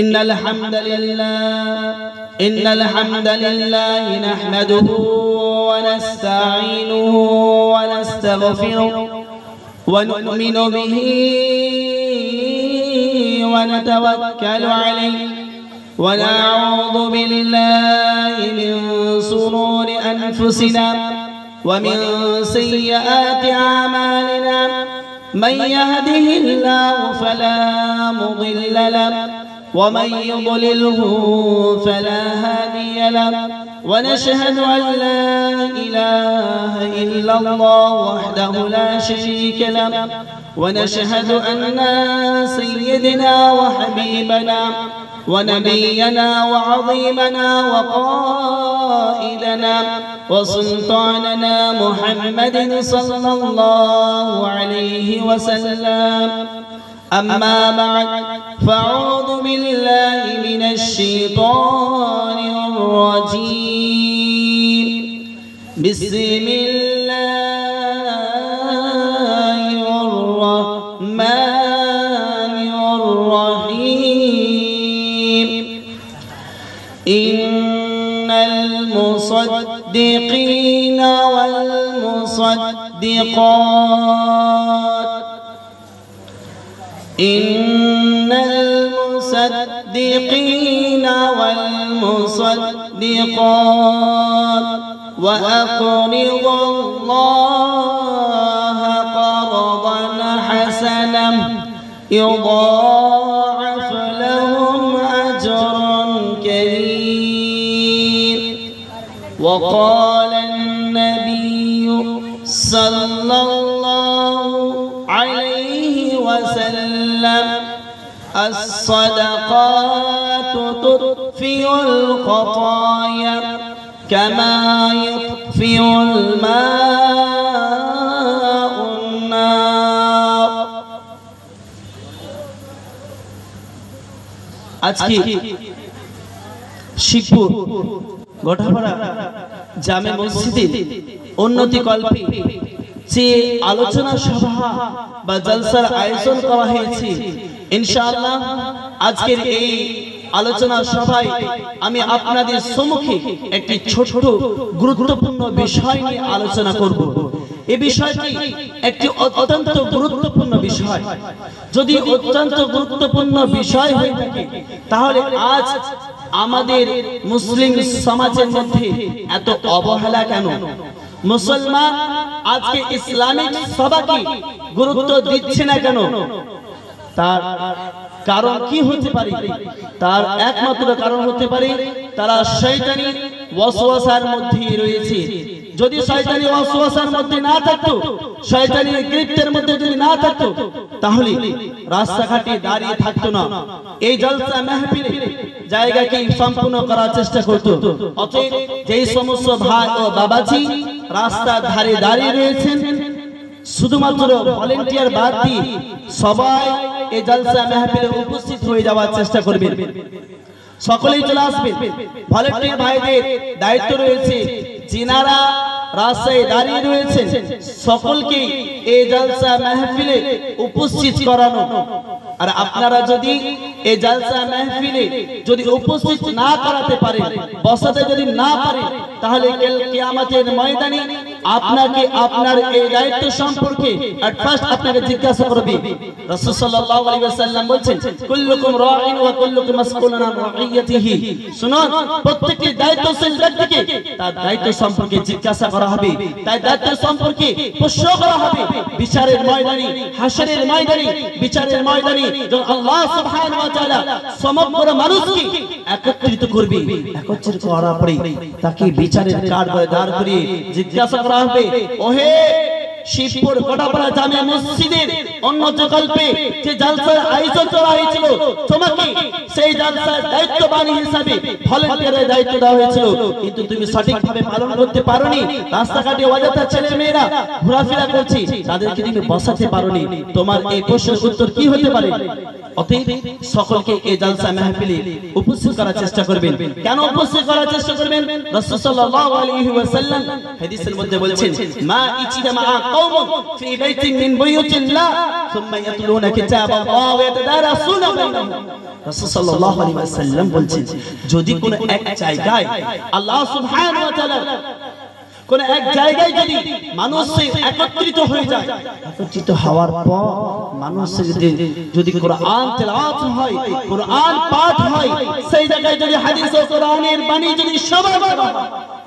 إن الحمد لله نحمده ونستعينه ونستغفره ونؤمن به ونتوكل عليه ونعوذ بالله من شرور أنفسنا ومن سيئات أعمالنا من يهده الله فلا مضل له ومن يضلله فلا هادي له ونشهد أن لا إله إلا الله وحده لا شريك له ونشهد أن سيدنا وحبيبنا ونبينا وعظيمنا وقائدنا وسلطاننا محمد صلى الله عليه وسلم أما بعد فأعوذ بالله من الشيطان الرجيم بسم الله الرحمن الرحيم إن المصدقين والمصدقات إن المصدقين والمصدقات وأقرضوا الله قرضا حسنا يضاعف لهم أجرا كريم وقال النبي صلى الله عليه وسلم الصدقات تطفئ الخطايا كما يطفئ الماء النار আজকে শিবপুর গোঠাপাড়া জামে মসজিদে উন্নতি কল্পে যে আলোচনা সভা বা জলসার আয়োজন করা হয়েছে ইনশাআল্লাহ আজকের এই আলোচনা সভায় আমি আপনাদের সম্মুখে একটি ছোট গুরুত্বপূর্ণ বিষয় নিয়ে আলোচনা করব। এই বিষয়টি একটি অত্যন্ত গুরুত্বপূর্ণ বিষয়। যদি অত্যন্ত গুরুত্বপূর্ণ বিষয় হয়ে থাকে তাহলে আজ আমাদের মুসলিম সমাজের মধ্যে এত অবহেলা কেন? মুসলমান আজকে ইসলামিক সভাকে গুরুত্ব দিচ্ছে না কেন? তার কারণ কি হতে পারে? তার একমাত্র কারণ হতে পারে তারা শয়তানি ওয়াসওয়াসার মধ্যে রয়েছে। যদি শয়তানি ওয়াসওয়াসার মধ্যে না থাকতো, শয়তানির গ্রিপ্টের মধ্যে যদি না থাকতো, তাহলে রাস্তাঘাটে দাঁড়িয়ে থাকতো না। এই জলসা মাহফিলে জায়গাকে সম্পূর্ণ করার চেষ্টা করত। অতএব যেই সমস্ত ভাই ও বাবাজি রাস্তার ধারে দাঁড়িয়ে রয়েছেন, শুধুমাত্র ভলেন্টিয়ার বাদ দিয়ে সবাই এই জলসা মাহফিলে উপস্থিত হয়ে যাওয়ার চেষ্টা করবেন। সকলেই চলে আসবেন। ভলেন্টিয়ার ভাইদের দায়িত্ব রয়েছে, যিনারা রাস্তায় দাঁড়িয়ে রয়েছেন সকলকে এই জলসা মাহফিলে উপস্থিত করানো। আর আপনারা যদি এই জলসা মাহফিলে যদি উপস্থিত না করাতে পারেন, বসাতে যদি না পারেন, তাহলে কাল কিয়ামতের ময়দানে আপনাকে আপনার এই দায়িত্ব সম্পর্কে এট ফার্স্ট আপনাকে জিজ্ঞাসা করবে। রাসূল সাল্লাল্লাহু আলাইহি ওয়াসাল্লাম বলেন, কুল্লুকুম রাঈন ওয়া কুল্লুকুম মাসউলুন আন রাঈয়াতিহি। শুনুন, প্রত্যেকটি দায়িত্বশীল ব্যক্তিকে তার দায়িত্ব সম্পর্কে জিজ্ঞাসা করা হবে, তার দায়িত্ব সম্পর্কে প্রশ্ন করা হবে বিচারের ময়দানে, হাসরের ময়দানে, বিচারের ময়দানে যখন আল্লাহ সুবহানাহু ওয়া তাআলা সমগ্র মানুষকে একত্রিত করবে। একত্রিত করার পরে তাকে বিচারের কাঠগড়ায় দাঁড় করিয়ে জিজ্ঞাসা করা হবে, ওহে শিবপুর গোঠাপাড়া জামে মসজিদের উন্নতি কল্পে যে জলসার আয়োজন করা হয়েছিল, তোমাকে সেই জলসার দায়িত্ববান হিসেবে ভলেন্টিয়ারের দায়িত্ব দেওয়া হয়েছিল, কিন্তু তুমি সঠিকভাবে পালন করতে পারোনি। রাস্তাঘাটে অযথা ছেলে মেয়েরা ঘোরাফেরা করছে, তাদেরকে তুমি বসাতে পারোনি। তোমার এই প্রশ্নের উত্তর কি হতে পারে? অতএব সকলকে এই জলসা মাহফিলে উপস্থিত করার চেষ্টা করবেন। কেন উপস্থিত করার চেষ্টা করবেন? রাসূল সাল্লাল্লাহু আলাইহি ওয়াসাল্লাম হাদিসের মধ্যে বলেছেন, মা ইজতামা قوم في بيت من بيوت الله ثم يتلون كتاب الله ويتدارسون بينهم রাসূল সাল্লাল্লাহু আলাইহি ওয়াসাল্লাম বলছেন যদি কোন এক জায়গায় আল্লাহ সুবহানাহু ওয়া তাআলা কোন এক জায়গায় যদি মানুষ একত্রিত হয়ে যায় একত্রিত হওয়ার পর মানুষ যদি কোরআন তেলাওয়াত হয় কোরআন পাঠ হয় সেই জায়গায় যদি হাদিস ও কোরআনের বাণী যদি সবাই করা হয়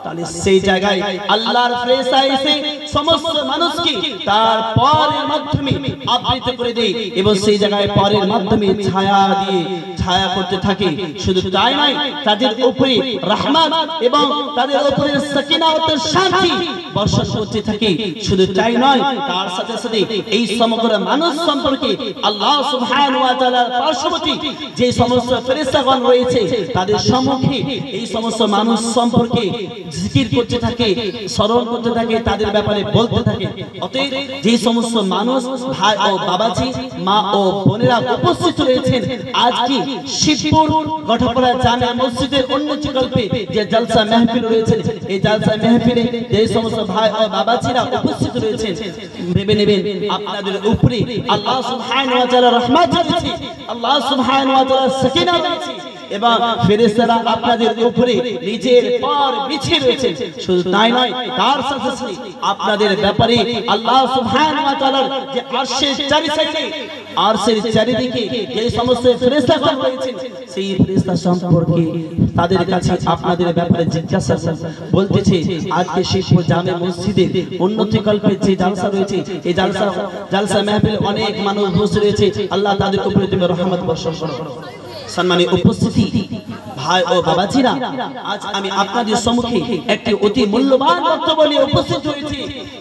তাহলে সেই জায়গায় আল্লাহর ফেরেশতা এসে সমস্ত মানুষকে তার পরের মাধ্যমে আবৃত করে দেয় এবং সেই জায়গায় পরের মাধ্যমে ছায়া দিয়ে ছায়া করতে থাকে শুধু তাই নয় তাদের উপরে রহমত এবং তাদের উপরে সাকিনাত ও শান্তি বর্ষণ করতে থাকে শুধু তাই নয় তার সাথে সাথে এই সমগ্র মানুষ সম্পর্কে আল্লাহ সুবহানাহু ওয়া তাআলার পার্শ্ববর্তী যে সমস্ত ফেরেশতাগণ রয়েছে তাদের সম্মুখে এই সমস্ত মানুষ সম্পর্কে জিকির করতে থাকে স্মরণ করতে থাকে তাদের ব্যাপারে বলতে থাকে অতএব যে সমস্ত মানুষ ভাই ও বাবাজি মা ও বোনেরা উপস্থিত রয়েছেন আজকে শিবপুর গঠাপাড়া জামে মসজিদের উন্নতি কল্পে যে জলসা মাহফিল রয়েছে এই জলসা মাহফিলে যে সমস্ত ভাই ও বাবাজিরা উপস্থিত রয়েছেন ভেবে নেবেন আপনাদের উপরে আল্লাহ সুবহানাহু ওয়া তাআলা রহমত দিয়েছে আল্লাহ সুবহানাহু ওয়া তাআলা সাকিনা দিয়েছে এবং ফেরেশতারা আপনাদের উপরে নিজের পর বিছিয়ে রয়েছে শুধু তাই নয় তার সাথে সাথে আপনাদের ব্যাপারে আল্লাহ সুবহানাহু ওয়া তাআলার যে আরশের চারিদিকে আরশের চারিদিকে যে সমস্ত ফেরেশতাগণ রয়েছেন সেই ফেরেশতা সম্পর্কে তাদের কাছে আপনাদের ব্যাপারে জিজ্ঞাসা বলতেছে আজকে শিবপুর জামে মসজিদে উন্নতি কল্পে যে জালসা রয়েছে এই জালসা মাহফিলে অনেক মানুষ বসে রয়েছে আল্লাহ তাদের উপরে তুমি রহমত বর্ষণ করো সম্মানিত উপস্থিতি ভাই ও বাবাজিরা আজ আমি আপনাদের সম্মুখে একটি অতি মূল্যবান বক্তব্য নিয়ে উপস্থিত হয়েছি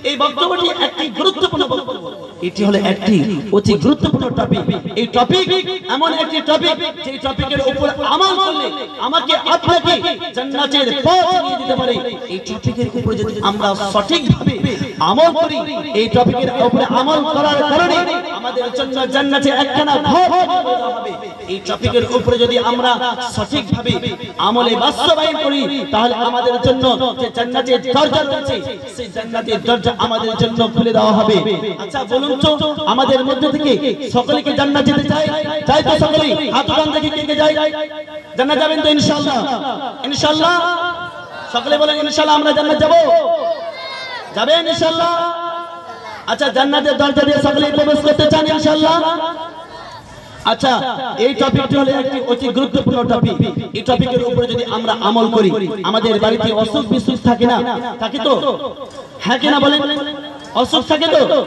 এই বক্তব্যটি একটি গুরুত্বপূর্ণ বক্তব্য এটি হলো একটি অতি গুরুত্বপূর্ণ টপিক এই টপিক এমন একটি টপিক যে টপিকের উপর আমল করলে আমাকে আপনাকে জান্নাতের পথ নিয়ে দিতে পারে এই টপিকের উপর যদি আমরা সঠিকভাবে আমল করি এই টপিকের উপরে আমল করার কারণে আমাদের জন্য জান্নাতে একখানা ঘর হবে এই টপিকের উপরে যদি আমরা সঠিকভাবে আমলে বাস্তবায়ন করি তাহলে আমাদের জন্য যে জান্নাতের দরজা রয়েছে সেই জান্নাতের দরজা আমাদের জন্য খুলে দেওয়া হবে আচ্ছা বলুন তো আমাদের মধ্যে থেকে সকলে কি জান্নাত যেতে চায় চাই তো সকলে হাত উঠান দেখি কে কে যায় জান্নাত যাবেন তো ইনশাআল্লাহ ইনশাআল্লাহ সকলে বলেন ইনশাআল্লাহ আমরা জান্নাত যাব যাবেন ইনশাআল্লাহ আচ্ছা জান্নাতের দরজা দিয়ে সকলে প্রবেশ করতে চান ইনশাআল্লাহ আচ্ছা এই টপিকটি হলো একটি অতি গুরুত্বপূর্ণ টপিক এই টপিকের উপরে যদি আমরা আমল করি আমাদের বাড়িতে অসুখ বিসুখ থাকে না থাকে তো হ্যাঁ কিনা বলেন অসুখ থাকে তো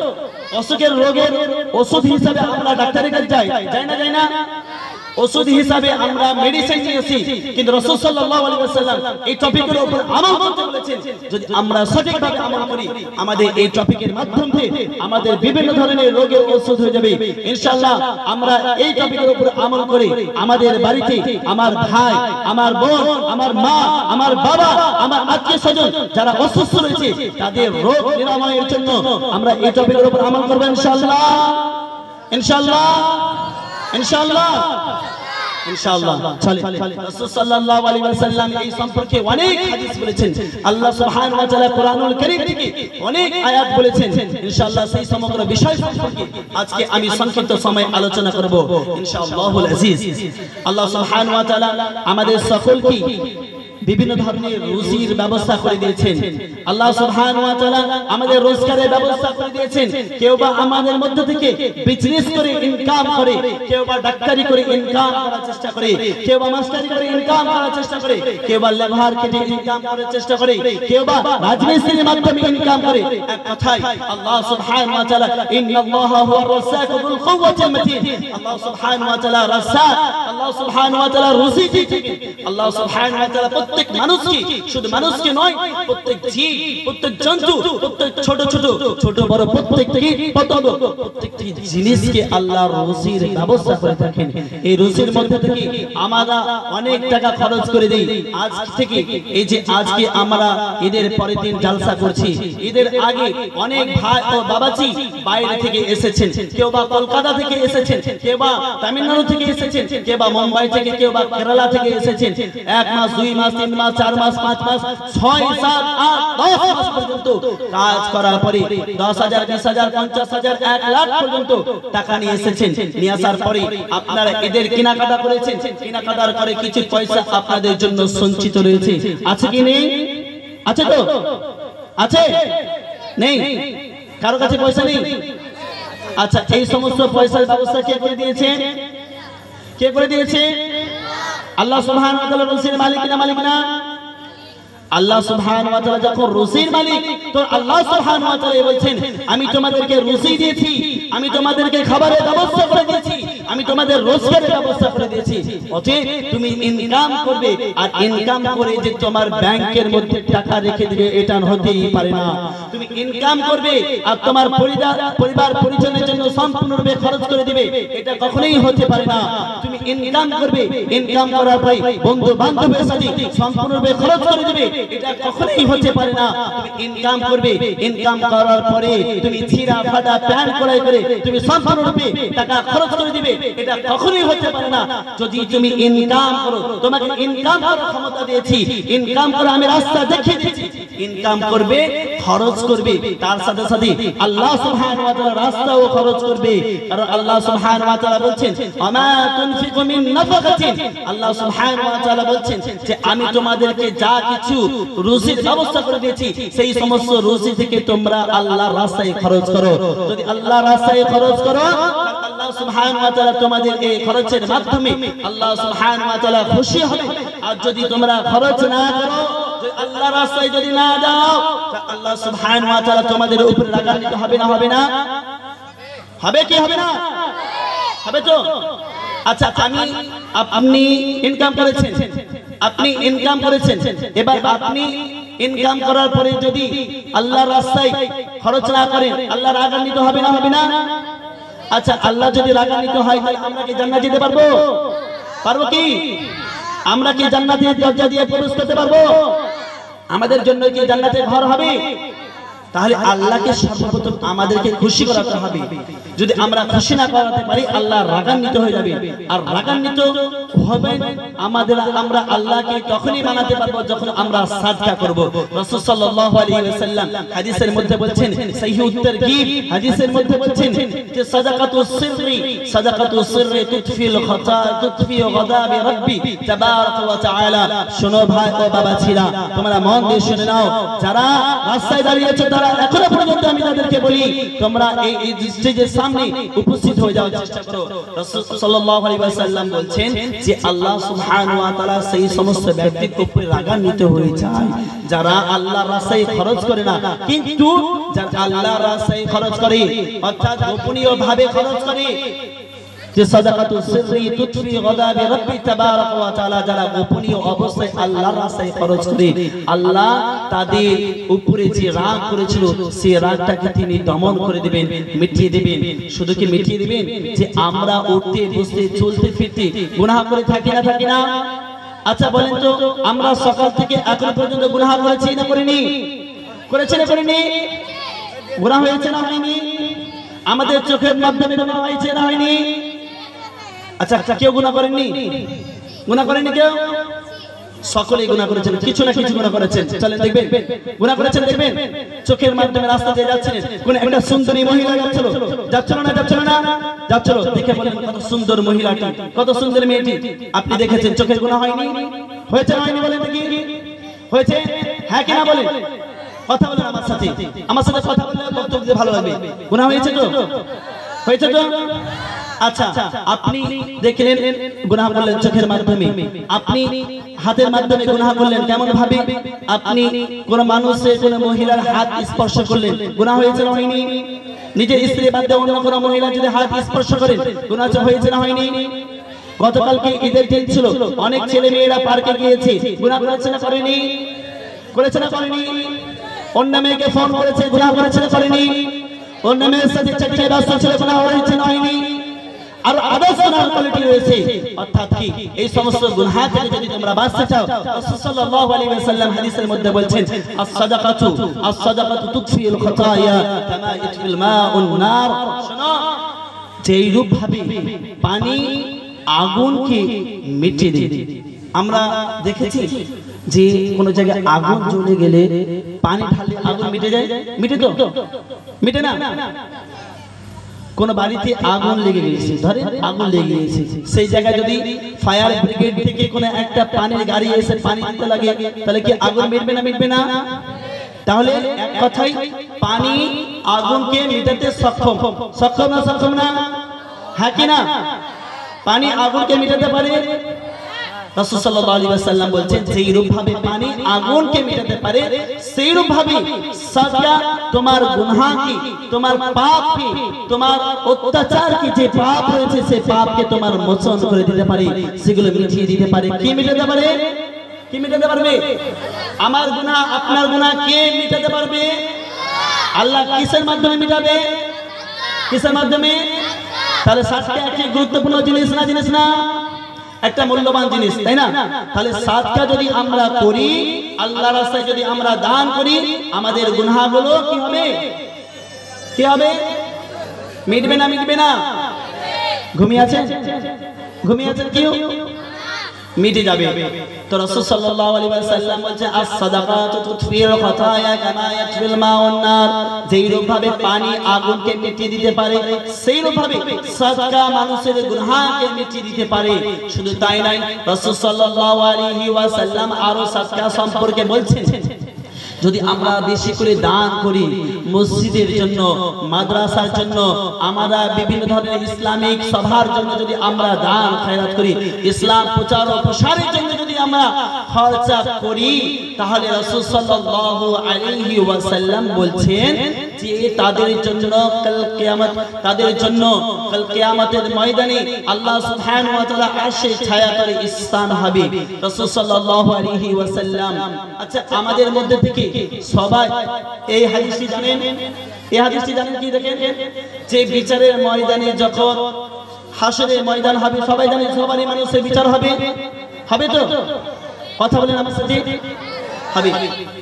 অসুখের রোগের ওষুধ হিসাবে আমরা ডাক্তারের কাছে যাই না ওষুধ হিসাবে আমরা মেডিসিন নিয়েছি কিন্তু রাসূল সাল্লাল্লাহু আলাইহি ওয়াসাল্লাম এই টপিকের উপর আমল করতে বলেছেন যদি আমরা সঠিকভাবে আমল করি আমাদের এই টপিকের মাধ্যমে আমাদের বিভিন্ন ধরনের রোগের ওষুধ হয়ে যাবে ইনশাআল্লাহ আমরা এই টপিকের উপর আমল করে আমাদের বাড়িতে আমার ভাই আমার বোন আমার মা আমার বাবা আমার আত্মীয়স্বজন যারা অসুস্থ রয়েছে তাদের রোগ নিরাময়ের জন্য আমরা এই টপিকের উপর আমল করব ইনশাআল্লাহ ইনশাআল্লাহ ইনশাআল্লাহ ইনশাআল্লাহ চলে রাসূল সাল্লাল্লাহু আলাইহি ওয়াসাল্লাম এই সম্পর্কে অনেক হাদিস বলেছেন আল্লাহ সুবহানাহু ওয়া তাআলা কোরআনুল কারীম থেকে অনেক আয়াত বলেছেন ইনশাআল্লাহ সেই সমগ্র বিষয় সম্পর্কে আজকে আমি সংক্ষিপ্ত সময় আলোচনা করব ইনশাআল্লাহুল আজিজ আল্লাহ সুবহানাহু ওয়া তাআলা আমাদের সকলকে বিভিন্ন ধরনের রুজির ব্যবস্থা করে দিয়েছেন আল্লাহ সুবহানাহু ওয়া তাআলা আমাদের রোজগারের ব্যবস্থা করে দিয়েছেন কেউ বা আমাদের মধ্য থেকে বিজনেস করে ইনকাম করে কেউ বা ডাক্তারি করে ইনকাম করার চেষ্টা করে কেউ বা মাস্টারি করে ইনকাম করার চেষ্টা করে কেউ বা লেবার কেটে ইনকাম করার চেষ্টা করে কেউ বা রাজমিস্ত্রির মাধ্যমে ইনকাম করে এক কথায় আল্লাহ সুবহানাহু ওয়া তাআলা ইন্নাল্লাহা হুয়ার রাজ্জাকু যুল কুওয়াতিল মাতিন আল্লাহ সুবহানাহু ওয়া তাআলা রাজ্জাক আল্লাহ সুবহানাহু ওয়া তাআলা রুজি দিয়েছেন আল্লাহ সুবহানাহু ওয়া তাআলা প্রত্যেক মানুষকে শুধু মানুষকে নয় প্রত্যেক জীব প্রত্যেক জন্তু প্রত্যেক ছোট বড় প্রত্যেকটি পতঙ্গ প্রত্যেকটি জিনিসকে আল্লাহর রুজির ব্যবস্থা করে থাকেন এই রুজির মধ্যে থেকে আমরা অনেক টাকা খরচ করে দেই আজ থেকে এই যে আজকে আমরা ঈদের পরের দিন জলসা করছি ঈদের আগে অনেক ভাই ও বাবাজি বাইরে থেকে এসেছেন কেউ বা কলকাতা থেকে এসেছেন কেউ বা তামিলনাড়ু থেকে এসেছেন কেউ বা মুম্বাই থেকে কেউ বা কেরালা থেকে এসেছেন 1 মাস 2 মাস 3 মাস 4 মাস 5 মাস 6 7 8 10 মাস পর্যন্ত কাজ করার পরে 10,000 20,000 50,000 1 লাখ পর্যন্ত টাকা নিয়ে এসেছেন। নিয়ে আসার পরে আপনারা এদের কেনাকাটা করেছেন, কেনাকাটার করে কিছু পয়সা আপনাদের জন্য সঞ্চিত রয়েছে, আছে কি নেই? আছে তো? আছে? নেই? কারো কাছে পয়সা নেই? আচ্ছা, এই সমস্ত পয়সার ব্যবস্থা কে করে দিয়েছে? কে করে দিয়েছে? আল্লাহ সুবহানাহু ওয়া তাআলা রুজির মালিক না মালিক না? আল্লাহ সুবহানাহু ওয়া তাআলা যখন রুজির মালিক, তো আল্লাহ সুবহানাহু ওয়া তাআলা বলছেন আমি তোমাদেরকে রুজি দিয়েছি, আমি তোমাদেরকে খাবারের ব্যবস্থা করে দিয়েছি, আমি তোমাদের রোজগারের ব্যবস্থা করে দিয়েছি। অতএব তুমি ইনকাম করবে, আর ইনকাম করে যে তোমার ব্যাংকের মধ্যে টাকা রেখে দিবে এটা হতেই পারে না। তুমি ইনকাম করবে আর তোমার পরিবার পরিজনের জন্য সম্পূর্ণরূপে খরচ করে দিবে, এটা কখনোই হতে পারে না। তুমি ইনকাম করবে, ইনকাম করার পরে বন্ধু বান্ধবের সাথে সম্পূর্ণরূপে খরচ করে দিবে, এটা কখনোই হতে পারে না। তুমি ইনকাম করবে, ইনকাম করার পরে তুমি ছিঁড়া ফাটা প্যান্ট ক্রয় করে তুমি সম্পূর্ণরূপে টাকা খরচ করে দিবে, এটা কখনোই হতে পারে না। যদি তুমি ইনকাম করো, তোমাকে ইনকাম করার ক্ষমতা দিয়েছি, ইনকাম করে আমি রাস্তা দেখিয়ে দিয়েছি, ইনকাম করবে, খরচ করবে, তার সাথে সাথে আল্লাহ সুবহানাহু ওয়া তাআলা রাস্তাও খরচ করবে। কারণ আল্লাহ সুবহানাহু ওয়া তাআলা বলছেন আমা তুনফিকু মিন নাফাকাতিন, আল্লাহ সুবহানাহু ওয়া তাআলা বলছেন যে আমি তোমাদেরকে যা কিছু রুজির ব্যবস্থা করে দিয়েছি সেই সমস্ত রুজি থেকে তোমরা আল্লাহর রাস্তায় খরচ করো। যদি আল্লাহর রাস্তায় খরচ করো, আল্লাহ সুবহানাহু ওয়া তাআলা তোমাদের এই খরচের মাধ্যমে আল্লাহ সুবহানাহু ওয়া তাআলা খুশি হবে। আর যদি তোমরা খরচ না করো, আল্লাহর রাস্তায় যদি না দাও, তা আল্লাহ সুবহানাহু ওয়া তাআলা তোমাদের উপরে রাগান্বিত হবে না? হবে না? হবে কি হবে না? হবে তো? আচ্ছা, আপনি ইনকাম করেছেন, আপনি ইনকাম করেছেন, এবার আপনি ইনকাম করার পরে যদি আল্লাহর রাস্তায় খরচ না করেন, আল্লাহ রাগান্বিত হবে না? হবে না? আচ্ছা, আল্লাহ যদি রাগান্বিত হয় তাহলে আমরা কি জান্নাত যেতে পারবো? পারবো কি? আমরা কি জান্নাতের দরজা দিয়ে প্রবেশ করতে পারবো? আমাদের জন্য কি জান্নাতের ঘর হবে? তাহলে আল্লাহকে সর্বপ্রথম আমাদেরকে খুশি করাতে হবে। যদি আমরা খুশি না করাতে পারি, আল্লাহ রাগান্বিত হয়ে যাবে। আর রাগান্বিত হবে আমরা আল্লাহকে তখনই মানাতে পারবো যখন আমরা সাদকা করব। রাসূল সাল্লাল্লাহু আলাইহি ওয়াসাল্লাম হাদিসের মধ্যে বলছেন, সহিহ তারগীব হাদিসের মধ্যে বলছেন যে সাদাকাতুস সিররি তুতফিল খাতা তুতফি গাদাব রাব্বি তাবারাক ওয়া তাআলা। শোনো ভাই ও বাবা ছিলা, তোমরা মন দিয়ে শুনে নাও, যারা রাস্তায় দাঁড়িয়ে আছো তারা এখনো পর্যন্ত আমি তাদেরকে বলি তোমরা এই স্টেজের সামনে উপস্থিত হয়ে যাওয়ার চেষ্টা করো। রাসূল সাল্লাল্লাহু আলাইহি ওয়াসাল্লাম বলছেন যে আল্লাহ সুবহানাহু ওয়া তাআলা সেই সমস্ত ব্যক্তির উপরে রাগান্বিত হয়ে যায় যারা আল্লাহর রাস্তায় খরচ করে না, কিন্তু যারা আল্লাহর রাস্তায় খরচ করে, অর্থাৎ গোপনীয় ভাবে খরচ করে, যে সাদাকাতুস সিররি তুতফি গাদাব রাব্বি তাবারাক ওয়া তাআলা, যারা গোপনীয় অবস্থায় আল্লাহর রাস্তায় খরচ করে, আল্লাহ তাদের উপরে যে রাগ করেছিল সেই রাগটাকে তিনি দমন করে দিবেন, মিটিয়ে দিবেন। শুধু কি মিটিয়ে দিবেন, যে আমরা উঠতে বসতে চলতে ফিরতে গুনাহ করে থাকি না? আচ্ছা বলেন তো, আমরা সকাল থেকে এখন পর্যন্ত গুনাহ করেছি না করিনি? করেছি না করিনি? গুনাহ হয়েছে না হয়নি? আমাদের চোখের মাধ্যমে গুনাহ হয়েছে না হয়নি? আচ্ছা, কেউ গুনাহ করেননি? গুনাহ করেননি কেউ? সকলেই গুনাহ করেছেন, কিছু না কিছু গুনাহ করেছেন। চলেন দেখবেন, গুনাহ করেছেন দেখবেন। চোখের মাধ্যমে রাস্তা দিয়ে যাচ্ছেন, কোন একটা সুন্দরী মহিলা যাচ্ছিল না যাচ্ছিল, দেখে বলেন কত সুন্দর মহিলাটি, কত সুন্দর মেয়েটি, আপনি দেখেছেন, চোখের গুনাহ হয়নি? হয়েছে না হয়নি বলেন দেখি? হয়েছে? হ্যাঁ কি না বলেন? কথা বলেন আমার সাথে কথা বললে বক্তব্য দিতে ভালো লাগবে। গুনাহ হয়েছে তো? হয়েছে তো? আচ্ছা, আপনি দেখলেন গুনাহ করলেন চোখের মাধ্যমে, আপনি হাতের মাধ্যমে গুনাহ করলেন কেমন ভাবে? আপনি কোন মানুষের কোন মহিলার হাত স্পর্শ করলেন, গুনাহ হয়েছে না হয়নি? নিজের স্ত্রী বাদ দিয়ে অন্য কোন মহিলা যদি হাত স্পর্শ করেন, গুনাহ হয়েছে না হয়নি? গতকালকে ঈদের দিন ছিল, অনেক ছেলে মেয়েরা পার্কে গিয়েছে, গুনাহ করেছে না করেনি? করেছে না করেনি? অন্য মেয়েকে ফোন করেছে, গুনাহ করেছে না করেনি? অন্য মেয়ের সাথে চ্যাটিং এ ব্যস্ত ছিল, গুনাহ হয়েছে না হয়নি? আর আদার্স গুনাহের কোয়ালিটি রয়েছে। অর্থাৎ কি, এই সমস্ত গুনাহ থেকে যদি তোমরা বাঁচতে চাও, রাসূল সাল্লাল্লাহু আলাইহি ওয়াসাল্লাম হাদিসের মধ্যে বলছেন আস-সাদাকাতু তুতফিল খাতায়া কামা ইতফিল মাউন নার। শোনো, যেই রূপ ভাবে পানি আগুনকে মিটিয়ে দেয়, আমরা দেখেছি যে কোনো জায়গায় আগুন জ্বলে গেলে পানি ঢাললে আগুন মিটে যায়, মিটে তো মিটে না? কোন বাড়িতে আগুন লেগে গেছে, ধরে আগুন লেগে গেছে, সেই জায়গায় যদি ফায়ার ব্রিগেড থেকে কোনো একটা পানির গাড়ি এসে পানি দিতে লাগে, তাহলে কি আগুন মিটবে না মিটবে না? তাহলে এক কথাই পানি আগুনকে মিটাতে সক্ষম, সক্ষম না সক্ষম না? হ্যাঁ কি না? পানি আগুনকে মিটাতে পারে। রাসূল সাল্লাল্লাহু আলাইহি ওয়াসাল্লাম বলেন যেই রূপভাবে পানি আগুনকে মিটাতে পারে, সেই রূপভাবে সাদকা তোমার গুনাহ কি, তোমার পাপ কি, তোমার অত্যাচার কি, যে পাপ রয়েছে সেই পাপকে তোমার মোচন করে দিতে পারে, সেগুলো মিটিয়ে দিতে পারে। কি মিটাতে পারে? কি মিটাতে পারবে? আমার গুনাহ আপনার গুনাহ কে মিটাতে পারবে? আল্লাহ। কিসের মাধ্যমে মিটাবে? কিসের মাধ্যমে? তাহলে সাদকা একটি গুরুত্বপূর্ণ জিনিস না, জিনিস না, একটা মূল্যবান জিনিস, তাই না? তাহলে সাদকা যদি আমরা করি, আল্লাহর রাস্তায় যদি আমরা দান করি, আমাদের গুনাহগুলো কি হবে? কি হবে? মিটবে না মিটবে না? ঘুমিয়ে আছেন? ঘুমিয়ে আছেন কেউ? মিটে যাবে। তো রাসূল সাল্লাল্লাহু আলাইহি ওয়াসাল্লাম বলেন আস-সাদাকাতু তুতফিল খাতায়া কামা ইয়াতফিল মাউন নার, যেই রূপভাবে পানি আগুনকে মিটিয়ে দিতে পারে, সেই রূপভাবে সাদকা মানুষের গুনাহকে মিটিয়ে দিতে পারে। শুধু তাই নয়, রাসূল সাল্লাল্লাহু আলাইহি ওয়াসাল্লাম আরো সাদকা সম্পর্কে বলছেন, যদি আমরা বেশি করে দান করি, মসজিদের জন্য, মাদ্রাসার জন্য, আমরা বিভিন্ন ধরনের ইসলামিক সভার জন্য যদি আমরা দান খয়রাত করি, ইসলাম প্রচার ও প্রসারের জন্য যদি আমরা খরচা করি, তাহলে রাসূল সাল্লাল্লাহু আলাইহি ওয়াসাল্লাম বলছেন যে তাদের জন্য কাল কিয়ামত, তাদের জন্য কাল কিয়ামতের ময়দানে আল্লাহ সুবহানাহু ওয়া তাআলা আরশে ছায়াতলে স্থান হবে। রাসূল সাল্লাল্লাহু আলাইহি ওয়াসাল্লাম। আচ্ছা, আমাদের মধ্যে থেকে সবাই এই হাদিসটি জানেন? এই হাদিসটি জানেন কি? দেখেন, যে বিচারের ময়দানে যখন হাসরের ময়দান হবে, সবাই জানেন সবারই মানুষের বিচার হবে, হবে তো? কথা বলেন আমার সাথে, হবে।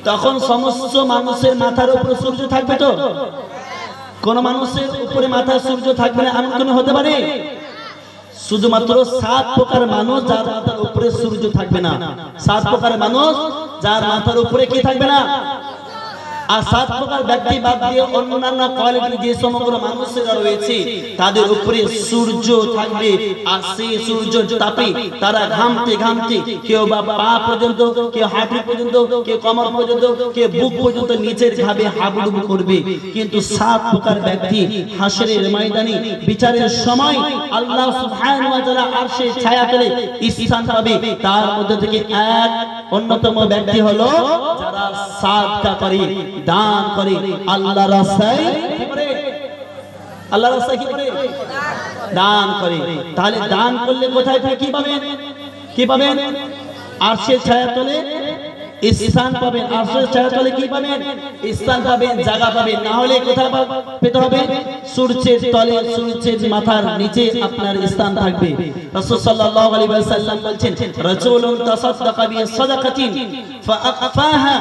তখন সমস্ত মানুষের মাথার উপরে সূর্য থাকবে তো? কোন মানুষের উপরে মাথায় সূর্য থাকবে না এমন কোন হতে পারে? শুধুমাত্র 7 প্রকার মানুষ যার মাথার উপরে সূর্য থাকবে না। 7 প্রকার মানুষ যার মাথার উপরে কি থাকবে না। আর 7 প্রকার ব্যক্তি বাদ দিয়ে অন্যান্য কোয়ালিটি যে সমগ্র মানুষেরা রয়েছে তাদের উপরে সূর্য থাকবে। আর সেই সূর্যের তাপে তারা ঘামতে ঘামতে, কেউ বা পা পর্যন্ত, কেউ হাঁটু পর্যন্ত, কেউ কোমর পর্যন্ত, কেউ বুক পর্যন্ত নিচের ঘামে হাবুডুবু করবে। কিন্তু 7 প্রকার ব্যক্তি হাসরের ময়দানে বিচারের সময় আল্লাহ সুবহানাহু ওয়া তাআলা আরশের ছায়াতলে স্থান পাবে। তার মধ্যে থেকে এক অন্যতম ব্যক্তি হলো যারা সাদকা করে, দান করে, আল্লাহর রাস্তায় কি করে? আল্লাহর রাস্তায় কি করে? দান করে। তাহলে দান করলে কোথায় কি পাবেন? কি পাবেন? আরশের ছায়াতলে স্থান পাবেন। আরশের ছায়াতলে কি পাবেন? স্থান পাবেন, জায়গা পাবেন। না হলে কোথায় পেতে হবে? সূর্যের তলে, সূর্যের মাথার নিচে আপনার স্থান থাকবে। রাসূল সাল্লাল্লাহু আলাইহি ওয়াসাল্লাম বলেন, রাজুলুন তাসাদদাকা বিসাদাকাতিন ফাআখফাহা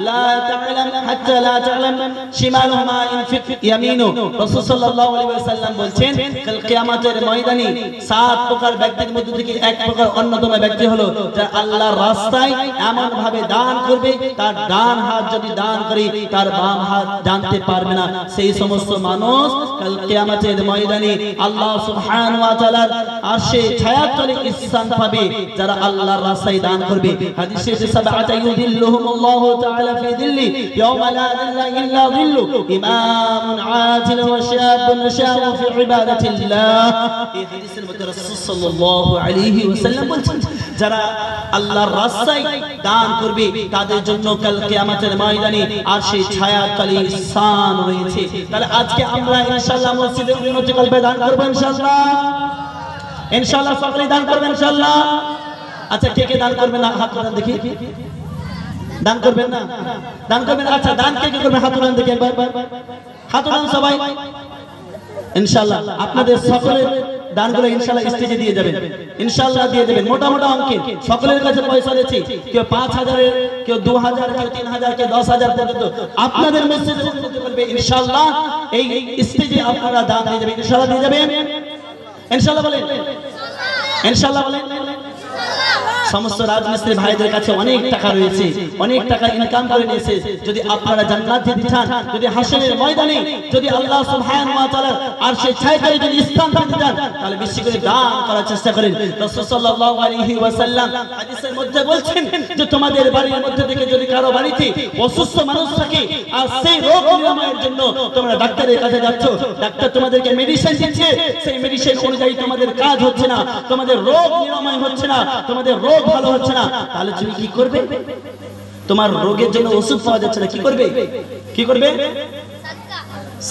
লা তা'লাম হাত্তা লা তা'লাম শিমালুহু মা ইনফিক ইয়ামিনু। রাসূল সাল্লাল্লাহু আলাইহি ওয়াসাল্লাম বলেন, কাল কিয়ামতের ময়দানে 7 প্রকার ব্যক্তির মধ্যে থেকে এক প্রকার অন্যতম ব্যক্তি হলো যারা আল্লাহর রাস্তায় এমন ভাবে দান করবে, তার ডান হাত যদি দান করে তার বাম হাত জানতে পারবে না। সেই সমস্ত মানুষ কাল কিয়ামতের ময়দানে আল্লাহ সুবহানাহু ওয়া তাআলার আরশে ছায়াতলে স্থান পাবে যারা আল্লাহর রাস্তায় দান করবে। হাদিসে সাবআতা ইউদিল্লুহুমুল্লাহু তাআলা ফি দিল্লি ইয়াওমা লা দিল্লা ইল্লা দিল্লু ইমামুন আদিল ওয়া শাবুন শাউ ফি ইবাদাতিল্লাহ। এই হাদিসের মধ্যে রাসূল সাল্লাল্লাহু আলাইহি ওয়াসাল্লাম বলেছেন, যারা আল্লাহর রাস্তায় দান করবে তাদের জন্য কাল কিয়ামতের ময়দানে আরশে ছায়াতলে স্থান রয়েছে। তাহলে আজকে আমরা ইনশাআল্লাহ মসজিদে উন্নতি কল্পে দান করব ইনশাআল্লাহ। ইনশাআল্লাহ সকলে দান করবেন ইনশাআল্লাহ। আচ্ছা, কে কে দান করবেন না হাত তুলেন দেখি। দান করবেন না? দান করবেন। আচ্ছা, দান কে কে করবেন হাত তুলেন দেখি একবার। হাত তুলেন সবাই ইনশাআল্লাহ। আপনাদের সকলের দানগুলো ইনশাআল্লাহ স্টেজে দিয়ে যাবেন, ইনশাআল্লাহ দিয়ে দেবেন। মোটা মোটা অঙ্কের সকলের কাছে পয়সা রয়েছে, কেউ 5000, কেউ 2000, কেউ 3000, কেউ 10000 পর্যন্ত আপনাদের মসজিদে উন্নতি করবে ইনশাআল্লাহ। এই স্টেজে আপনারা দান দিয়ে যাবেন ইনশাআল্লাহ। দিয়ে যাবেন ইনশাআল্লাহ। বলেন ইনশাআল্লাহ। বলেন সমস্ত রাজমিস্ত্রি ভাইদের কাছে অনেক টাকা রয়েছে, অনেক টাকা ইনকাম করে নিয়েছে। যদি আপনারা জান্নাত যেতে চান, যদি হাসরের ময়দানে যদি আল্লাহ সুবহানাহু ওয়া তাআলার আরশের ছায়াতলে যদি স্থান পেতে চান, তাহলে বেশি করে দান করার চেষ্টা করেন। রাসূল সাল্লাল্লাহু আলাইহি ওয়াসাল্লাম হাদিসের মধ্যে বলছেন যে তোমাদের বাড়ির মধ্যে থেকে যদি কারো বাড়িতে অসুস্থ মানুষ থাকে আর সেই রোগ নিরাময়ের জন্য তোমরা ডাক্তারের কাছে যাচ্ছ, ডাক্তার তোমাদেরকে মেডিসিন দিচ্ছে, সেই মেডিসিন অনুযায়ী তোমাদের কাজ হচ্ছে না, তোমাদের রোগ নিরাময় হচ্ছে না, তোমাদের রোগ ভালো হচ্ছে না, তাহলে তুমি কি করবে? তোমার রোগের জন্য ওষুধ পাওয়া যাচ্ছে না, কি করবে? কি করবে?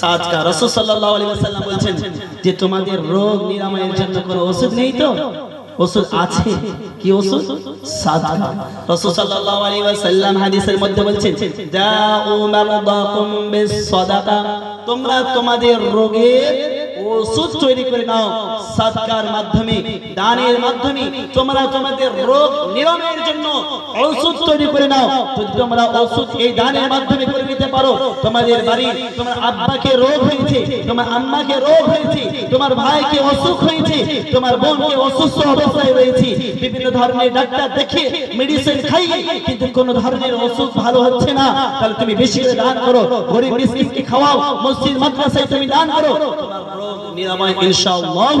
সাদকা। রাসূল সাল্লাল্লাহু আলাইহি ওয়াসাল্লাম বলেন যে তোমাদের রোগ নিরাময়ের জন্য কোনো ওষুধ নেই তো? ওষুধ আছে। কি ওষুধ? সাদকা। রাসূল সাল্লাল্লাহু আলাইহি ওয়াসাল্লাম হাদিসের মধ্যে বলেন দাউ মারদাকুম বিস সাদাকা, তোমরা তোমাদের রোগের ওষুধ তৈরি করে নাও সাদকার মাধ্যমে, দানের মাধ্যমে তোমরা তোমাদের রোগ নিরাময়ের জন্য ওষুধ তৈরি করে নাও। যদি তোমরা ওষুধ এই দানের মাধ্যমে করে নিতে পারো, তোমাদের বাড়ি তোমার আব্বাকে রোগ হয়েছে, তোমার আম্মাকে রোগ হয়েছে, তোমার ভাইকে অসুখ হয়েছে, তোমার বোনকে অসুস্থ অবস্থায় রয়েছে, বিভিন্ন ধরনের ডাক্তার দেখে মেডিসিন খাইয়ে কিন্তু কোনো ধরনের অসুখ ভালো হচ্ছে না, তাহলে তুমি বেশি করে দান করো, গরিব মিসকিনকে খাওয়াও, মসজিদ মাদ্রাসায় তুমি দান করো, তোমার রোগ নিরাময় ইনশাআল্লাহ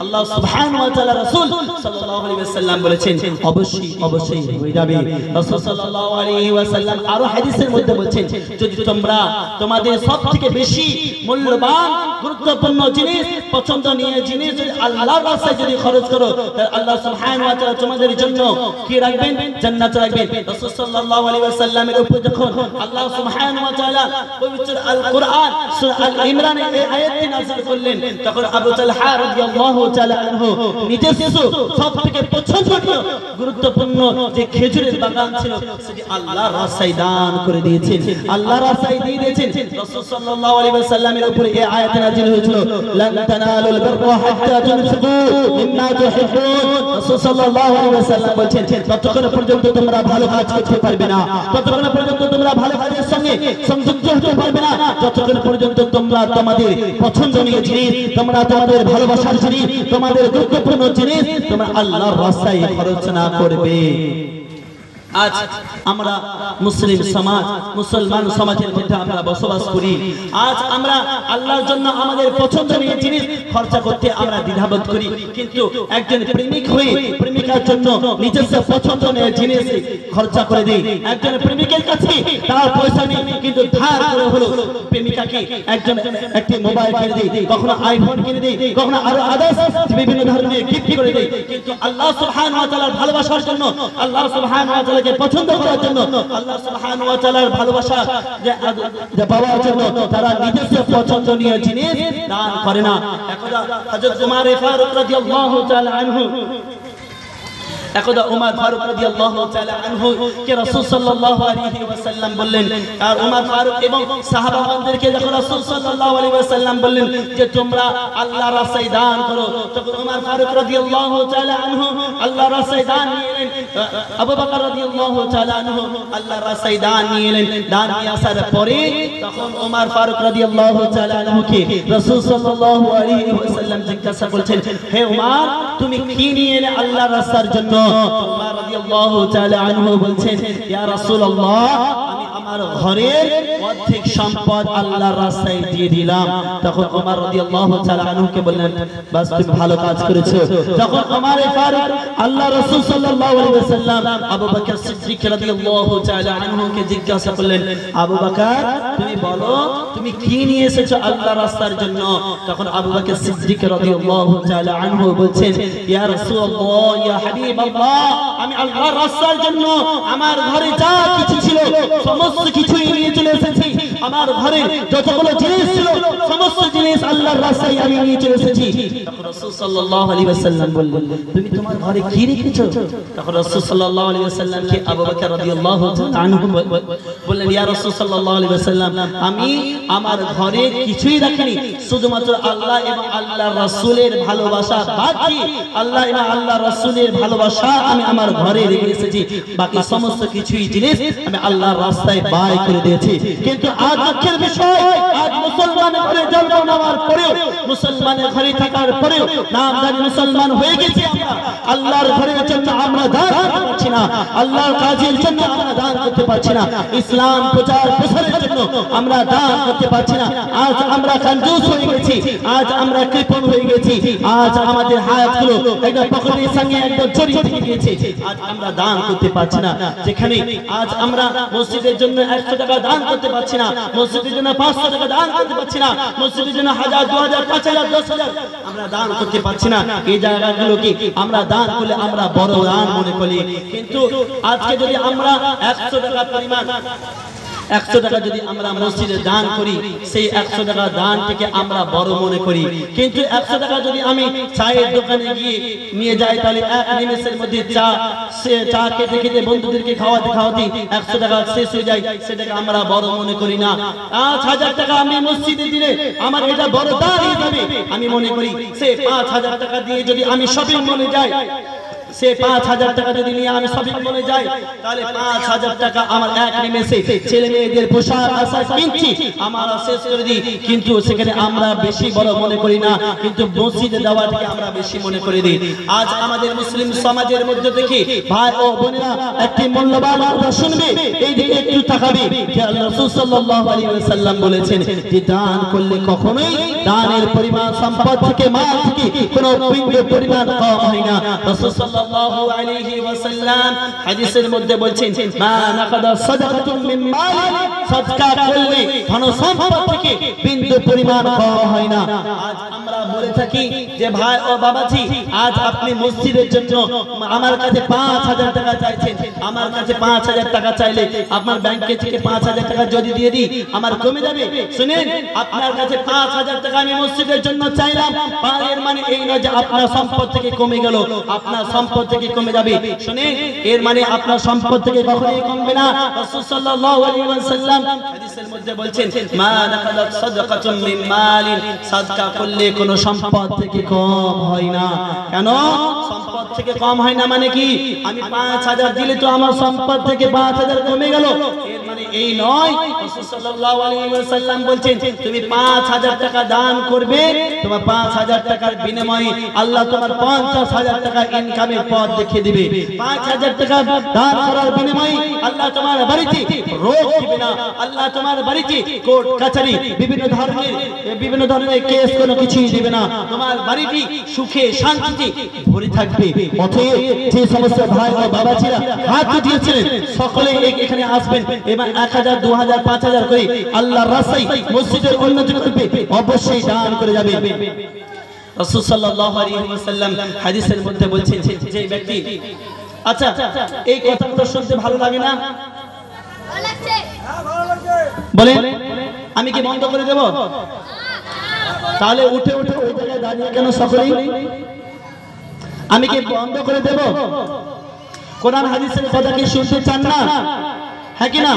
আল্লাহ সুবহানাহু ওয়া তাআলা রাসূল সাল্লাল্লাহু আলাইহি ওয়াসাল্লাম বলেছেন অবশ্যই অবশ্যই হয়ে যাবে। রাসূল সাল্লাল্লাহু আলাইহি ওয়াসাল্লাম আরো হাদিসের মধ্যে বলেন যদি তোমরা তোমাদের সবথেকে বেশি মূল্যবান গুরুত্বপূর্ণ জিনিস পছন্দনীয় জিনিস যদি আল্লাহর রাস্তায় যদি খরচ করো, তাহলে আল্লাহ সুবহানাহু ওয়া তাআলা তোমাদের জন্য কি রাখবেন? জান্নাত রাখবেন। রাসূল সাল্লাল্লাহু আলাইহি ওয়াসাল্লামের উপর যখন আল্লাহ সুবহানাহু ওয়া তাআলা পবিত্র আল কোরআন সূরা আল ইমরানের এই আয়াতটি নাযিল করলেন, তখন আবু তালহা রাদিয়াল্লাহু তাআলা আনহু নিজস্ব সবথেকে পছন্দনীয় গুরুত্বপূর্ণ যে খেজুরের বাগান ছিল সেটি আল্লাহর রাস্তায় দান করে দিয়েছেন, আল্লাহর রাস্তায় দিয়ে দিয়েছেন। রাসূল সাল্লাল্লাহু আলাইহি ওয়াসাল্লামের উপরে এই আয়াত নাযিল হয়েছিল লান তানালুল বিররা হাত্তা তুনফিকু মিম্মা তুহিব্বুন। রাসূল সাল্লাল্লাহু আলাইহি ওয়াসাল্লাম বলেন ততক্ষণ পর্যন্ত তোমরা ভালো কাজ করতে পারবে না, ততক্ষণ পর্যন্ত তোমরা ভালো কাজের সঙ্গে সংযুক্ত হতে পারবে না, যতক্ষণ পর্যন্ত তোমরা তোমাদের পছন্দনীয় জিনিস, তোমরা তোমাদের ভালোবাসার জিনিস, তোমাদের গুরুত্বপূর্ণ জিনিস তোমরা আল্লাহর রাস্তায় খরচ না করবে। আজ আমরা মুসলিম সমাজ, মুসলমান সমাজের মধ্যে আমরা বসবাস করি। আজ আমরা আল্লাহর জন্য আমাদের পছন্দনীয় জিনিস খরচা করতে আমরা দ্বিধাবোধ করি, কিন্তু একজন প্রেমিক হয়ে প্রেমিকার জন্য নিজস্ব পছন্দনীয় জিনিস খরচা করে দেয়। একজন প্রেমিকের কাছে তার পয়সা নেই, কিন্তু ধার করে হলো প্রেমিকাকে একজন একটি মোবাইল কিনে দেয়, কখনো আইফোন কিনে দেয়, কখনো আরো আদার্স বিভিন্ন ধরনের গিফট করে দেয়। কিন্তু আল্লাহ সুবহানাহু ওয়া তাআলার ভালোবাসার জন্য, আল্লাহ সুবহানাহু ওয়া তাআলা পছন্দ করার জন্য, আল্লাহ সুবহানাহু ওয়া তাআলার ভালোবাসা যে পাওয়ার জন্য তারা নিজস্ব পছন্দনীয় জিনিস দান করে না। একদা হযরত উমর ফারুক রাদিয়াল্লাহু তাআলা আনহু একদা উমর ফারুক রাদিয়াল্লাহু তাআলা আনহু কে রাসূল সাল্লাল্লাহু আলাইহি ওয়াসাল্লাম বললেন, আর উমর ফারুক এবং সাহাবাগণদেরকে যখন রাসূল সাল্লাল্লাহু আলাইহি ওয়াসাল্লাম বললেন যে তোমরা আল্লাহর রাস্তায় দান করো, তখন উমর ফারুক রাদিয়াল্লাহু তাআলা আনহু আল্লাহর রাস্তায় দান নিলেন। আবু বকর রাদিয়াল্লাহু তাআলা আনহু আল্লাহর রাস্তায় দান নিলেন। দান নিয়ে আসার পরে তখন উমর ফারুক রাদিয়াল্লাহু তাআলা আনহুকে রাসূল সাল্লাল্লাহু আলাইহি ওয়াসাল্লাম জিজ্ঞাসা করছেন, হে উমর তুমি কি নিয়ে এলে আল্লাহর রাস্তার জন্য? উমর রাদিয়াল্লাহু তাআলা আনহু বলছেন, ইয়া রাসূলুল্লাহ আমি আমার ঘরের অর্ধেক সম্পদ আল্লাহর রাস্তায় দিয়ে দিলাম। তখন উমর রাদিয়াল্লাহু তাআলা আনহুকে বললেন, বাস তুমি ভালো কাজ করেছো। তখন উমর ফারুক আল্লাহ রাসূল সাল্লাল্লাহু আলাইহি ওয়াসাল্লাম আবু বকর সিদ্দিক রাদিয়াল্লাহু তাআলা আনহুকে জিজ্ঞাসা করলেন, আবু বকর তুমি বলো তুমি কি নিয়ে এসেছো আল্লাহর রাস্তার জন্য? তখন আবু বকর সিদ্দিক রাদিয়াল্লাহু তাআলা আনহু বলছেন, ইয়া রাসূলুল্লাহ ইয়া হাবিবাল্লাহ আমি আল্লাহর রাস্তার জন্য আমার ঘরে যা কিছু ছিল সমস্ত কিছুই নিয়ে চলে এসেছি। আমার ঘরে যতগুলো জিনিস ছিল সমস্ত জিনিস আল্লাহর রাস্তায় আমি নিয়ে চলে এসেছি। তখন রাসূল সাল্লাল্লাহু আলাইহি ওয়াসাল্লাম বললেন, তুমি তোমার ঘরে কি রেখেছো? তখন রাসূল সাল্লাল্লাহু আলাইহি ওয়াসাল্লাম কে আবু বকর রাদিয়াল্লাহু তাআলা আনহু বললেন, ইয়া রাসূল সাল্লাল্লাহু আলাইহি ওয়াসাল্লাম আমি আমার ঘরে কিছুই রাখিনি, শুধুমাত্র আল্লাহ এবং আল্লাহর রাসূলের ভালোবাসা বাদ দিয়ে আল্লাহ এবং আল্লাহর রাসূলের ভালোবাসা আমি আমার ঘরে রেখে এসেছি, বাকি সমস্ত কিছুই জিনিস আমি আল্লাহর রাস্তায় ব্যয় করে দিয়েছি। কিন্তু আজ দুঃখের বিষয়, আজ মুসলমান ঘরে জন্ম নেওয়ার পরেও মুসলমানের ঘরে থাকার পরেও নামদারি মুসলমান হয়ে গেছি আমরা, আল্লাহর ঘরের জন্য আমরা দান করতে পারছি না, আল্লাহর কাজের জন্য আমরা দান করতে পারছি না, ইসলাম প্রচার প্রসারের জন্য আমরা দান করতে পারছি না। আজ আমরা কঞ্জুস হয়ে গেছি, আজ আমরা কৃপণ হয়ে গেছি, আজ আমাদের হায়াতগুলো একটা পকেটের সঙ্গে একদম জড়িয়ে থেকে গেছে, আজ আমরা দান করতে পারছি না। যেখানে আজ আমরা মসজিদের জন্য 100 টাকা দান করতে পারছি না, মসজিদের জন্য 500 টাকা দান করতে পারছি না, মসজিদের জন্য 1000, 2000, 5000, 10000 আমরা দান করতে পারছি না। এই জায়গাগুলোকে আমরা দান করলে আমরা বড় দান মনে করি, কিন্তু আজকে যদি আমরা 100 টাকা পরিমাণ 100 টাকা যদি আমরা মসজিদে দান করি, সেই 100 টাকা দান থেকে আমরা বড় মনে করি, কিন্তু 100 টাকা যদি আমি চায়ের দোকানে গিয়ে নিয়ে যাই, তাহলে এক নিমেষের মধ্যে চা খেতে খেতে বন্ধুদেরকে খাওয়াতে 100 টাকা শেষ হয়ে যায়, সেটাকে আমরা বড় মনে করি না। 5000 টাকা আমি মসজিদে দিলে আমার এটা বড় দান হিসাবে আমি মনে করি। সেই 5000 টাকা দিয়ে যদি আমি শপিং মলে যাই, সে 5000 টাকা যদি নিয়ে আমি শপিং মলে যাই, তাহলে 5000 টাকা আমার এক নিমেষে ছেলে মেয়েদের পোশাক আশাক কিনছি আমরা শেষ করে দিই, কিন্তু সেখানে আমরা বেশি বড় মনে করি না, কিন্তু মসজিদে দেওয়াটাকে আমরা বেশি মনে করে দিই। আজ আমাদের মুসলিম সমাজের মধ্যে থেকে ভাই ও বোনেরা একটি মূল্যবান কথা শুনবে, এই দিকে একটু তাকাবে যে আল্লাহ রাসূল সাল্লাল্লাহু আলাইহি ওয়াসাল্লাম বলেছেন যে দান করলে কখনোই দানের পরিমাণ সম্পদ থেকে মাল থেকে কোনো পরিমাণ কম হয় না। রাসূল সাল্লাল্লাহু আলাইহি ওয়াসাল্লাম হাদিসের মধ্যে বলছেন, মা নাকাদা সাদাকাতুন মিন মাল, সাদকা করলে ধন সম্পদ থেকে বিন্দু পরিমাণ কম হয় না। আজ আমরা বলে থাকি যে ভাই ও বাবাজি, আজ আপনি মসজিদের জন্য আমার কাছে 5000 টাকা চাইছেন, আমার কাছে 5000 টাকা চাইলে আপনার ব্যাংকে থেকে 5000 টাকা যদি দিয়ে দিই আমার কমে যাবে? শুনেন, আপনার কাছে 5000 টাকা আমি মসজিদের জন্য চাইলাম, এর মানে এই নয় যে আপনার সম্পদ থেকে কমে গেল, আপনার সম্পদ থেকে কমে যাবে। শুনেন, এর মানে আপনার সম্পদ থেকে কখনোই কমবে না। রাসূল সাল্লাল্লাহু আলাইহি ওয়াসাল্লাম হাদিসের মধ্যে বলছেন, মা নাকাদাত সাদাকাতুন মিন মালিন, সাদকা করলে কোনো সম্পদ থেকে কম হয় না। কেন সম্পদ থেকে কম হয় না মানে কি? আমি 5000 দিলে তো আমার সম্পদ থেকে 5000 কমে গেল, এর মানে এই নয়। রাসূল সাল্লাল্লাহু আলাইহি ওয়াসাল্লাম বলছেন, তুমি 5000 টাকা দান করবে, তোমার 5000 টাকার বিনিময়ে আল্লাহ তোমার 50000 টাকা ইনকামের পথ দেখিয়ে দিবে। 5000 টাকা দান করার বিনিময়ে আল্লাহ তোমার বাড়িতে রোগ দিবে না, আল্লাহ তোমার বাড়িতে কোর্ট কাচারি বিভিন্ন ধরনের কেস কোনো কিছুই দিবে না, তোমার বাড়িটি সুখে শান্তিতে ভরে থাকবে। অতএব যে সমস্ত ভাই ও বাবাজিরা হাত উঠিয়েছিলেন সকলে এখানে আসবেন এবং 1000, 2000, 5000 করে আল্লাহর রাস্তায় মসজিদের উন্নতি করবে, অবশ্যই দান করে যাবে। রাসূল সাল্লাল্লাহু আলাইহি ওয়াসাল্লাম হাদিসের মধ্যে বলছেন যে ব্যক্তি, আচ্ছা এই কথাগুলো শুনতে ভালো লাগে না? ভালো লাগছে? হ্যাঁ ভালো লাগছে। বলেন, আমি কি বন্ধ করে দেব? তাহলে উঠে উঠে ওই জায়গায় দাঁড়িয়ে কেন সকলেই? আমি কি বন্ধ করে দেব? কোরআন হাদিসের কথা কি শুনতে চান না? হ্যাঁ কি না?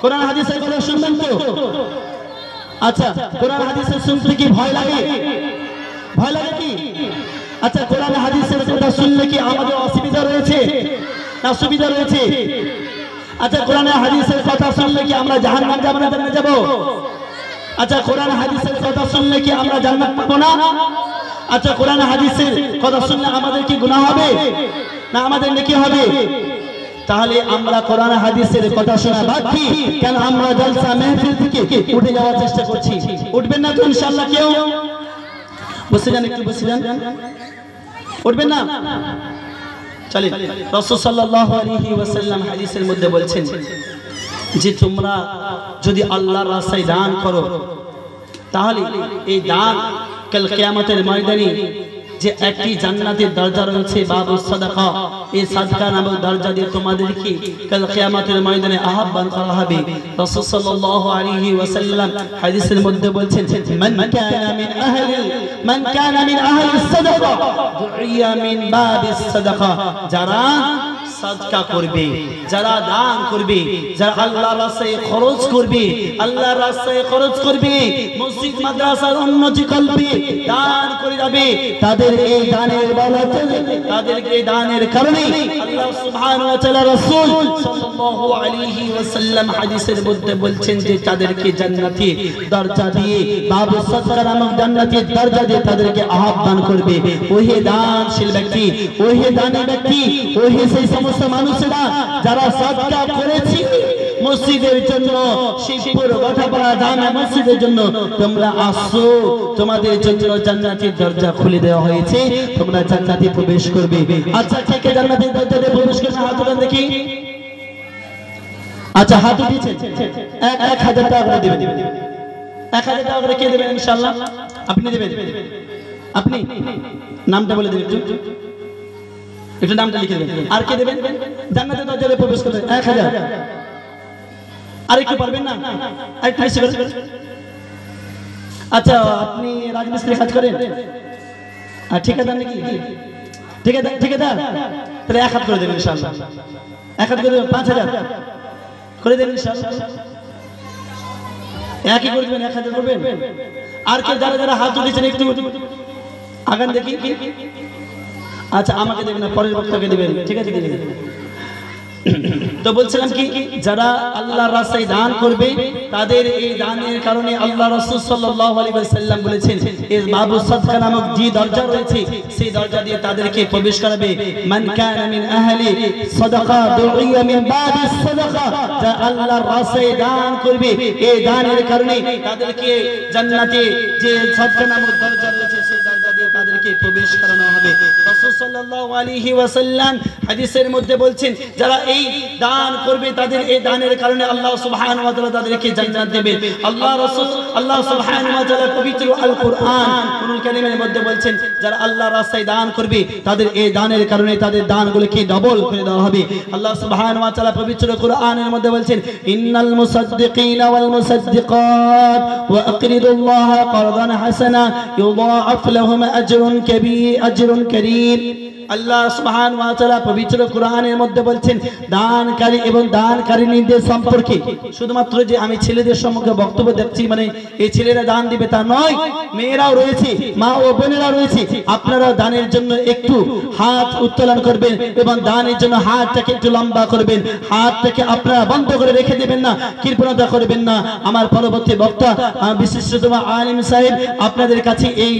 কোরআন হাদিসের কথা শুনবেন তো? আচ্ছা, কোরআন হাদিসের শুনতে কি ভয় লাগে? ভয় লাগে কি? আচ্ছা, কোরআন হাদিসের কথা শুনলে কি আমাদের অসুবিধা রয়েছে না সুবিধা রয়েছে? আচ্ছা, কোরআন হাদিসের কথা শুনলে কি আমরা জাহান্নাম যাব না জান্নাত যাব? আচ্ছা, কোরআন হাদিসের কথা শুনলে কি আমরা জান্নাত পাবো না? আচ্ছা, কোরআন হাদিসের কথা শুনলে আমাদের কি গুনাহ হবে না আমাদের নেকি হবে? তাহলে আমরা কোরআন হাদিসের কথা শোনা বাদ কি কেন আমরা জলসা মাহফিল থেকে উঠে যাওয়ার চেষ্টা করছি? উঠবেন না তো ইনশাআল্লাহ? কেউ বসে যান, একটু বসে যান, উঠবেন না? চলেন, রাসূল সাল্লাল্লাহু আলাইহি ওয়াসাল্লাম হাদিসের মধ্যে বলছেন যে তোমরা যদি আল্লাহর রাস্তায় দান করো, তাহলে এই দান কাল কিয়ামতের ময়দানে যে একটি জান্নাতের দরজা রয়েছে বাবু সাদাকা, এই সাদকা নামক দরজা দিয়ে তোমাদেরকে কাল কিয়ামতের ময়দানে আহ্বান করা হবে। রাসূল সাল্লাল্লাহু আলাইহি ওয়াসাল্লাম হাদিসের মধ্যে বলছেন, মান কানা মিন আহলি সাদাকা দুইয়া মিন বাবিস সাদাকা, যারা সাদকা করবে, যারা দান করবে, যারা আল্লাহর রাস্তায় খরচ করবে, আল্লাহর রাস্তায় খরচ করবে, মসজিদ মাদ্রাসার উন্নতি করবে, দান করে যাবে, তাদের এই দানের বরকতে, তাদের এই দানের কারণে আল্লাহ সুবহানাহু ওয়া তাআলা রাসূল সাল্লাল্লাহু আলাইহি ওয়াসাল্লাম হাদিসের মধ্যে বলছেন যে তাদেরকে জান্নাতি দরজা দিয়ে, বাবু সাদকা নামক জান্নাতি দরজা দিয়ে তাদেরকে আহ্বান করবে। ওই দানশীল ব্যক্তি, ওই দানী ব্যক্তি, ওই সেই সমস্ত মানুষেরা যারা সাদকা করেছে মসজিদের জন্য, শিবপুর গোঠাপাড়া জামে মসজিদের জন্য, তোমরা আসো, তোমাদের জন্য জান্নাতের দরজা খুলে দেওয়া হয়েছে, তোমরা জান্নাতে প্রবেশ করবে। আচ্ছা, কে জান্নাতের দরজাতে প্রবেশ করবে হাত উঠান দেখি। আচ্ছা, হাত উঠিয়েছেন, 1000 টাকা করে দিবেন, 1000 টাকা করে কে দেবেন? ইনশাআল্লাহ আপনি দেবেন। আপনি নামটা বলে দেবেন, একটু নামটা লিখে দেবেন। আর কে দেবেন? জান্নাতের দরজাতে প্রবেশ করবে 1000। আর একটু পারবেন না? আরেকটু বেশি করে। আচ্ছা, আপনি রাজমিস্ত্রি কাজ করেন? আর ঠিকাদার নাকি? ঠিকাদার? তাহলে 1000 করে দেবেন ইনশাআল্লাহ। 1000 করে দেবেন, 5000 করে দেবেন ইনশাআল্লাহ। একই করে দেবেন, 1000 করবেন। আর কে যারা যারা হাত উঠিয়েছেন একটু আগান দেখি। আচ্ছা, আমাকে দেবেন না, পরের বক্তাকে দেবেন, ঠিক আছে? দেবেন। তো বলছিলাম কি, যারা আল্লাহর রাস্তায় দান করবে তাদের এই দানের কারণে আল্লাহ রাসূল সাল্লাল্লাহু আলাইহি ওয়াসাল্লাম বলেছেন এই বাবু সাদকা নামক যে দরজা রয়েছে সেই দরজা দিয়ে তাদেরকে প্রবেশ করাবে। মান কানা মিন আহলি সাদাকা দুইয়া মিন বাবি সাদাকা, যা আল্লাহর রাস্তায় দান করবে এই দানের কারণে তাদেরকে জান্নাতে যে সাদকা নামক দরজা রয়েছে সেই দরজা দিয়ে তাদেরকে প্রবেশ করানো হবে। রাসূল সাল্লাল্লাহু আলাইহি ওয়াসাল্লাম হাদিসের মধ্যে বলছেন যারা এই দান করবে তাদের এই দানের কারণে আল্লাহ সুবহানাহু ওয়া তাআলা তাদেরকে জান্নাত দেবে। আল্লাহ সুবহানাহু ওয়া তাআলা পবিত্র আল কুরআনুল কারীমের মধ্যে বলছেন যারা আল্লাহর রাস্তায় দান করবে তাদের এই দানের কারণে তাদের দানগুলোকে ডাবল করে দেওয়া হবে। আল্লাহ সুবহানাহু ওয়া তাআলা পবিত্র কুরআনের মধ্যে বলছেন ইন্নাল মুসাদ্দিকিনা ওয়াল মুসাদ্দিকাত ওয়া আকরিদুল্লাহা কারদান হাসানা ইউদাআফ লাহুম আজরুন কারীম। আল্লাহ সুবহানাহু ওয়া তাআলা পবিত্র কুরআনের মধ্যে বলছেন দানকারী এবং দানকারীদের সম্পর্কে, শুধুমাত্র যে আমি ছেলেদের সম্পর্কে বক্তব্য দেখছি মানে এই ছেলেরা দান দিবে তা নয়, মেয়েরাও রয়েছে, মা ও বোনেরা রয়েছে, আপনারা দানের জন্য একটু হাত উত্তোলন করবেন এবং দানের জন্য হাতটাকে একটু লম্বা করবেন, হাতটাকে আপনারা বন্ধ করে রেখে দেবেন না, কৃপণতা করবেন না। আমার পরবর্তী বক্তা বিশিষ্টতম আলিম সাহেব আপনাদের কাছে এই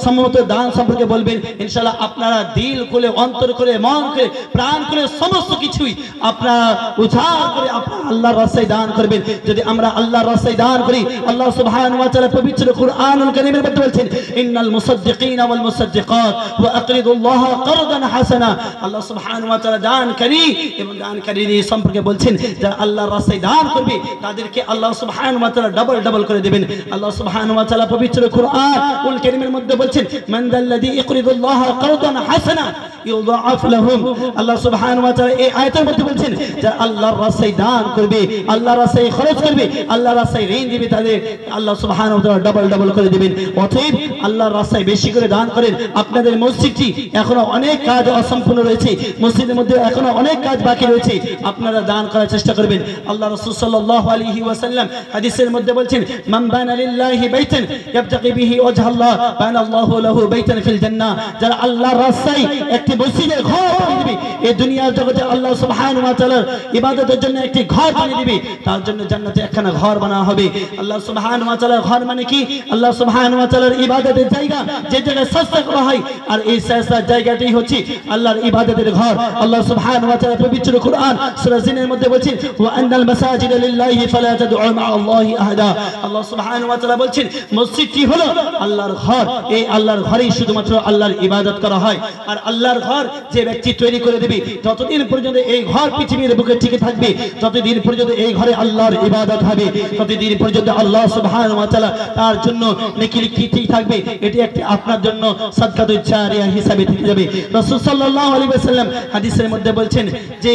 সম্মত দান সম্পর্কে বলবেন। ইনশাআল্লাহ আপনারা দিল খুলে, অন্তর খুলে, মন খুলে, প্রাণ খুলে সমস্ত কিছুই আপনারা উজাড় করে আপনারা আল্লাহর রাস্তায় দান করবেন। যদি আমরা আল্লাহর রাস্তায় দান করি আল্লাহ সুবহানাহু ওয়া তাআলা পবিত্র কুরআনুল কারীমের মধ্যে বলছেন ইন্নাল মুসাদ্দিকিনা ওয়াল মুসাদ্দিকাত ওয়া আকরিদুল্লাহা কারদান হাসানা। আল্লাহ সুবহানাহু ওয়া তাআলা দানকারী এবং দানকারীদের সম্পর্কে বলছেন যারা আল্লাহর রাস্তায় দান করবে তাদেরকে আল্লাহ সুবহানাহু ওয়া তাআলা ডাবল করে দেবেন। আল্লাহ সুবহানাহু ওয়া তাআলা পবিত্র কুরআনুল কারীমের মধ্যে বলছেন মান যাল্লাযী ইয়াকরিদুল্লাহা কারদান হাসানা ইউদাআফ লাহুম। আল্লাহ সুবহানাহু ওয়া তাআলা এই আয়াতের মধ্যে বলছেন যারা আল্লাহর রাস্তায় দান করবে, আল্লাহর রাস্তায় খরচ করবে, আল্লাহর রাস্তায় ঋণ দিবে তাদের আল্লাহ সুবহানাহু ওয়া তাআলা ডাবল করে দিবেন। অতএব আল্লাহর রাস্তায় বেশি করে দান করেন। আপনাদের মসজিদটি এখনো অনেক কাজ অসম্পূর্ণ রয়েছে, মসজিদের মধ্যে এখনো অনেক কাজ বাকি রয়েছে, আপনারা দান করার চেষ্টা করবেন। আল্লাহ রাসূল সাল্লাল্লাহু আলাইহি ওয়াসাল্লাম হাদিসের মধ্যে বলছেন মান বানা লিল্লাহি বাইতান ইয়াবতাগি বিহি ওয়াজহাল্লাহ বানা আল্লাহু লাহু বাইতান ফিল জান্নাহ। যারা আল্লাহর রাস্তায় একটি মসজিদের ঘর বানিয়ে দিবে, এই দুনিয়ার জগতে আল্লাহ সুবহানাহু ওয়া তাআলার ইবাদতের জন্য একটি ঘর বানিয়ে দিবে, তার জন্য জান্নাতে একখানা ঘর বানানো হবে। আল্লাহ সুবহানাহু ওয়া তাআলার ঘর মানে কি? আল্লাহ সুবহানাহু ওয়া তাআলার ইবাদতের জায়গা, যে জায়গায় সাজদা করা হয়, আর এই সাজদার জায়গাটাই হচ্ছে আল্লাহর ইবাদতের ঘর। আল্লাহ সুবহানাহু ওয়া তাআলা পবিত্র কুরআন সূরা জিনের মধ্যে বলছেন ওয়া আন্নাল মাসাজিদা লিল্লাহি ফালা তাদউ মা আল্লাহি আহাদা। আল্লাহ সুবহানাহু ওয়া তাআলা বলছেন মসজিদটি হলো আল্লাহর ঘর, এই আল্লাহর ঘরেই শুধুমাত্র আল্লাহর ইবাদত করা হয়। আর আল্লাহর ঘর যে ব্যক্তি তৈরি করে দেবে যতদিন পর্যন্ত এই ঘর পৃথিবীর বুকে টিকে থাকবে, ততদিন পর্যন্ত এই ঘরে আল্লাহর ইবাদত হবে, ততদিন পর্যন্ত আল্লাহ সুবহানাহু ওয়া তাআলা তার জন্য নেকি লিখতেই থাকবে। এটি একটি আপনার জন্য সাদকাতুল জারিয়া হিসাবে থেকে যাবে। রাসূল সাল্লাল্লাহু আলাইহি ওয়াসাল্লাম হাদিসের মধ্যে বলছেন যে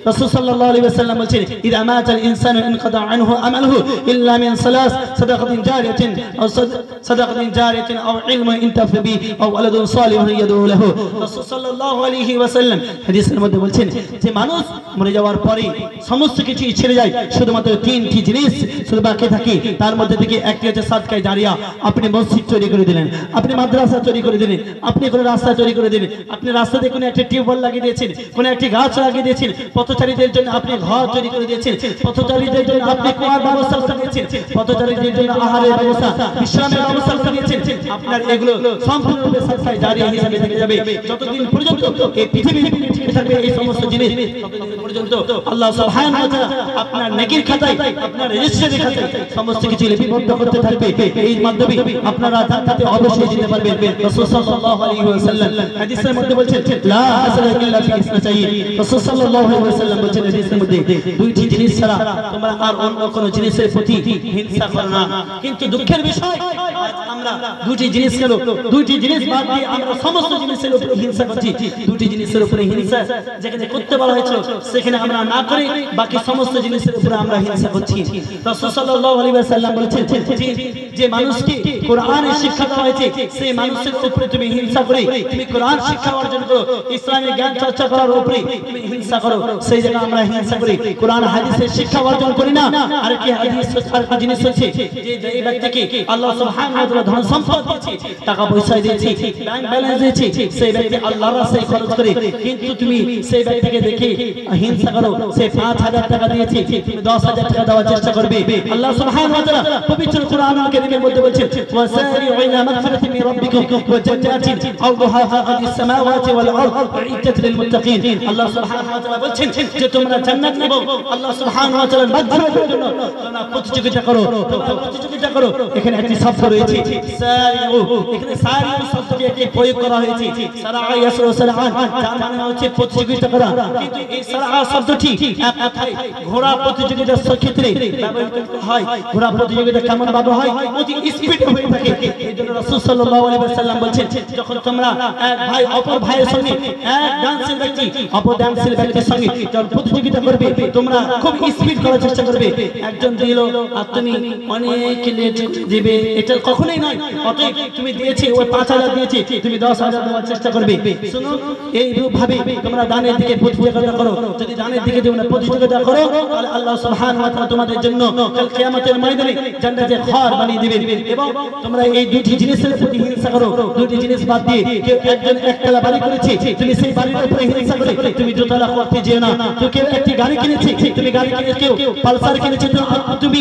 রাসূল সাল্লাল্লাহু আলাইহি ওয়াসাল্লাম বলেছেন ইদা মাতাল ইনসানু ইনকাদা আনহু আমালুহু ইল্লা মিন সালাস সাদাকাতিন জারিয়াতিন আও সাদাকাতিন জারিয়াতিন আও ইলমুন ইনতাফা বি আও ওয়ালাদুন সালিহুন ইয়াদউ লাহু। রাসূল সাল্লাল্লাহু আলাইহি ওয়াসাল্লাম হাদিসের মধ্যে বলেছেন যে মানুষ মরে যাওয়ার পরে সমস্ত কিছু ছেড়ে যায়, শুধুমাত্র তিনটি জিনিস শুধু বাকি থাকে। তার মধ্যে থেকে একটি হচ্ছে সাদকায়ে জারিয়া। আপনি মসজিদ তৈরি করে দিলেন, আপনি মাদ্রাসা তৈরি করে দিলেন, আপনি কোনো রাস্তা তৈরি করে দিলেন, আপনি রাস্তাতে কোনো একটা টিউবওয়েল লাগিয়ে দিয়েছেন, কোনো একটি গাছ লাগিয়ে দিয়েছেন, পথচারীদের জন্য আপনি ঘর তৈরি করে দিয়েছেন, পথচারীদের জন্য আপনি কুয়ার ব্যবস্থা করে দিয়েছেন, পথচারীদের জন্য আহারের ব্যবস্থা, বিশ্রামের ব্যবস্থা করে দিয়েছেন। আপনার এগুলো সম্পূর্ণরূপে সাদকায়ে জারিয়া হিসেবে থেকে যাবে। যতদিন পর্যন্ত এই পৃথিবীর টিকে থাকবে এই সমস্ত জিনিস, ততদিন পর্যন্ত আল্লাহ সুবহানাহু ওয়া তাআলা আপনার নেকির খাতায়, আপনার রেজিস্ট্রির খাতায় সমস্ত কিছু লিপিবদ্ধ করতে থাকবে। এই মাধ্যমে আপনারা জান্নাতে অবশ্যই যেতে পারবেন। রাসূল সাল্লাল্লাহু আলাইহি ওয়াসাল্লাম হাদিসের মধ্যে বলেছেন লা হাসানা ইল্লা ফি ইসনাতাইন। রাসূল সাল্লাল্লাহু আলাইহি ওয়াসাল্লাম বলেছেন হাদিসের মধ্যে দুইটি জিনিস ছাড়া তোমরা আর অন্য কোনো জিনিসের প্রতি হিংসা করো না। কিন্তু দুঃখের বিষয় আজ আমরা দুটি জিনিস কেন, দুটি জিনিস বাদ দিয়ে আমরা সমস্ত জিনিসের উপরে হিংসা করছি। দুটি জিনিসের উপরে হিংসা যেখানে করতে বলা হয়েছিল সেখানে আমরা না করে বাকি সমস্ত জিনিসের উপরে আমরা হিংসা করছি। রাসূল সাল্লাল্লাহু আলাইহি ওয়াসাল্লাম বলেছেন যে মানুষকে কোরআনের শিক্ষা দেওয়া হয়েছে সেই মানুষের উপরে তুমি হিংসা করে তুমি কোরআন শিক্ষা অর্জন করো, ইসলামিক জ্ঞান চর্চা করার উপরে তুমি হিংসা করো, সেই জায়গায় আমরা হিংসা করি, কোরআন হাদিসের শিক্ষা অর্জন করি না। আর কি হাদিস আর জিনিস হচ্ছে যে এই ব্যক্তিকে আল্লাহ সুবহানাহু ওয়া তাআলা ধন সম্পদ দিয়েছে, টাকা পয়সা দিয়েছে, ব্যাংক ব্যালেন্স দিয়েছে, সেই ব্যক্তি আল্লাহর রাস্তায় খরচ করে, কিন্তু তুমি সেই ব্যক্তিকে দেখে হিংসা করো। সে 5000 টাকা দিয়েছে, তুমি 10000 টাকা দেওয়ার চেষ্টা করবে। আল্লাহ সুবহানাহু ওয়া তাআলা পবিত্র কোরআনুল কারীমের মধ্যে বলেছেন ওয়াসারিউ ইলা মাগফিরাতিন মির রাব্বিকুম ওয়া জান্নাতিন আরদুহা কাদিস সামাওয়াতি ওয়াল আরদ উইদ্দাত লিল মুত্তাকিন। আল্লাহ সুবহানাহু ওয়া তাআলা বলেছেন যে তোমরা জান্নাত পাবে, আল্লাহ সুবহানাহু ওয়া তাআলার মাগফিরাতের জন্য তোমরা প্রতিযোগিতা করো, তোমরা প্রতিযোগিতা করো। এখানে একটি শব্দ রয়েছে সারিউ, এখানে সারিউ শব্দটি একটি প্রয়োগ করা হয়েছে সারাআ ইয়াসরু সারাআন, যার মানে হচ্ছে প্রতিযোগিতা করা। কিন্তু এই সারাআ শব্দটি এক কথায় ঘোড়া প্রতিযোগিতার ক্ষেত্রে ব্যবহৃত হয়। ঘোড়া প্রতিযোগিতা কেমন ভাবে হয়? অতি স্পিডে হয়ে থাকে। এইজন্য রাসূল সাল্লাল্লাহু আলাইহি ওয়াসাল্লাম বলেন যখন তোমরা এক ভাই অপর ভাইয়ের সঙ্গে, এক ডান্সের ব্যক্তি অপর ডান্সের ব্যক্তির সঙ্গে যখন প্রতিযোগিতা করবে তোমরা খুব স্পিড করার চেষ্টা করবে। একজন দিল আর তুমি অনেক লেট দিবে, এটা কখনোই নয়। অতএব তুমি দিয়েছে ওই 5000 দিয়েছে, তুমি 10000 দেওয়ার চেষ্টা করবে। শুনো, এই রূপভাবে তোমরা দানের দিকে প্রতিযোগিতা করো। যদি দানের দিকে তোমরা প্রতিযোগিতা করো তাহলে আল্লাহ সুবহানাহু ওয়া তাআলা তোমাদের জন্য কাল কিয়ামতের ময়দানে জান্নাতে ঘর বানিয়ে দিবেন। এবং তোমরা এই দুটি জিনিসের প্রতি হিংসা করো। দুটি জিনিস বাদ দিয়ে কেউ একজন একতলা বাড়ি করেছে, তুমি সেই বাড়ির উপরে হিংসা করে তুমি দোতলা করতে যেও না। তো কেউ একটি গাড়ি কিনেছে, তুমি গাড়ি কিনে, কেউ পালসার কিনেছে, তুমি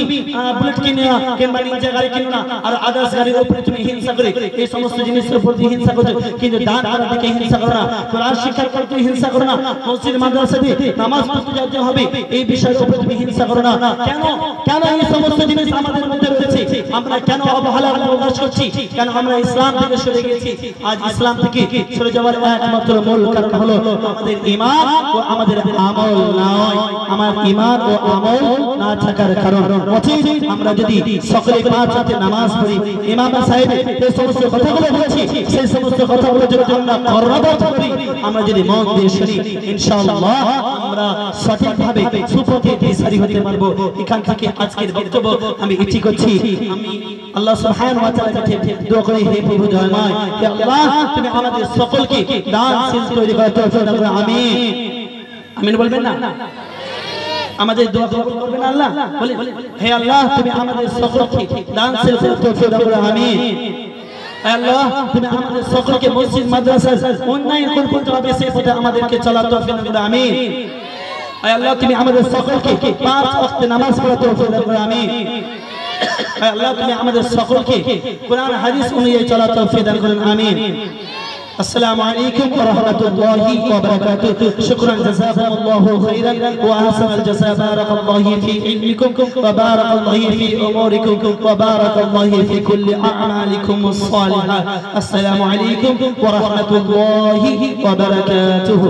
বুলেট কিনে না, কিংবা নিনজা গাড়ি কিনো না, আর আদার্স গাড়ির উপরে তুমি হিংসা করে এই সমস্ত জিনিসের প্রতি হিংসা করছো। কিন্তু দান করার দিকে হিংসা করো না, কোরআন শিক্ষার করতে হিংসা করো না, মসজিদ মাদ্রাসাতে নামাজ পড়তে যেতে হবে এই বিষয়ের উপরে তুমি হিংসা করো না। কেন কেন এই সমস্ত জিনিস আমাদের মধ্যে রয়েছে? আমরা কেন অবহেলা প্রকাশ করছি? কেন আমরা ইসলাম থেকে সরে গেছি? আজ ইসলাম থেকে সরে যাওয়ার একমাত্র মূল কারণ হলো আমাদের ঈমান ও আমাদের আমল নয়, আমার ঈমান ও আমল না থাকার কারণ। অতএব আমরা যদি সকলে 5 ওয়াক্তের নামাজ পড়ি, ইমাম সাহেব এই সমস্ত কথাগুলো বলেছি, সেই সমস্ত কথাগুলো যদি আমরা কর্ণপাত করি, আমরা যদি মন দিয়ে শুনি, ইনশাআল্লাহ আমরা সঠিকভাবে সুপথে দিশারি হতে পারবো। এখান থেকে আজকের বক্তব্য আমি ইতি করছি। আমি আল্লাহ সুবহানাহু ওয়া তাআলার কাছে দোয়া করি, হে প্রভু দয়াময়, হে আল্লাহ তুমি আমাদের সকলকে দানশীল তৈরি করার তৌফিক দান করো। আমিন আমিন বলবেন না? আমাদের দোয়া কবুল করবেন আল্লাহ। বলে হে আল্লাহ তুমি আমাদের সকলকে দানশীল তৌফিক দান করো। আমিন। আল্লাহ তুমি আমাদের সকলকে মসজিদ মাদ্রাসা উন্নয়ন করতে হবে, সেই পথে আমাদেরকে চলার তৌফিক দান করো। আমিন। আল্লাহ তুমি আমাদের সকলকে 5 ওয়াক্ত নামাজ পড়ার তৌফিক দান করো। আমিন। আল্লাহ তুমি আমাদের সকলকে কোরআন হাদিস অনুযায়ী চলার তৌফিক দান করুন। আমিন। السلام عليكم ورحمة الله وبركاته. شكرا جزاكم الله خيرا وأحسن الجزاء. بارك الله في علمكم وبارك الله في أموركم وبارك الله في كل أعمالكم الصالحة. السلام عليكم ورحمة الله وبركاته.